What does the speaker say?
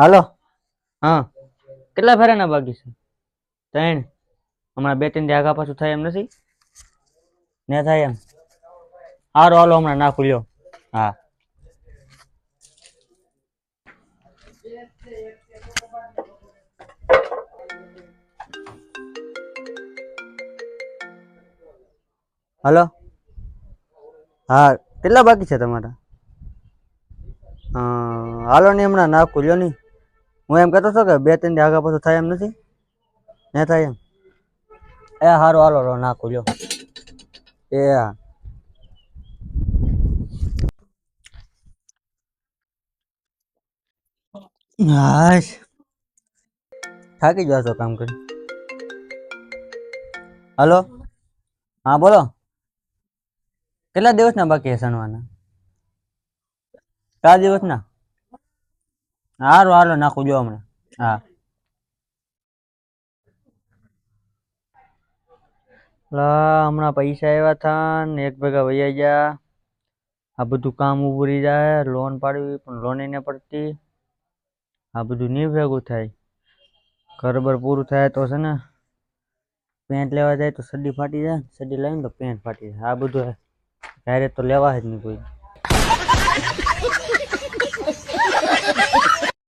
હાલો. હા, કેટલા ફેરાના બાકી છે? ત્રણ. હમણાં બે ત્રણ દી આગા પાછું થાય એમ નથી ને? થાય એમ. હારું હાલો, હમણાં નાખું લ્યો. હા. હલો. હા, કેટલા બાકી છે તમારા? હાલો ને, હમણાં નાખું લ્યો ની. હું એમ કહેતો હતો કે બે ત્રણ દી આગા પાછું થાય એમ નથી ને? થાય એમ. એ હારું હાલો નાખું લ્યો. એ હા. હાશ, થાકી જાવ છો કામ કરી. હલો. હા બોલો. કેટલા દિવસના બાકી છે સણવાના? 4 દિવસના. હારું હાલો નાખું જો હમણાં. હા. હમણાં પૈસા આવ્યા હતા ને એક ભેગા વૈયા ગયા. આ બધું કામ ઉભું રહી જાય, લોન પાડવી પણ લોન ને પડતી. આ બધું નહીં ભેગું થાય. ઘરબર પૂરું થાય તો છે ને, પેન્ટ લેવા જાય તો સડી ફાટી જાય, સડી લાવીને તો પેન્ટ ફાટી જાય. આ બધું ત્યારે તો લેવા જ નહીં કોઈ.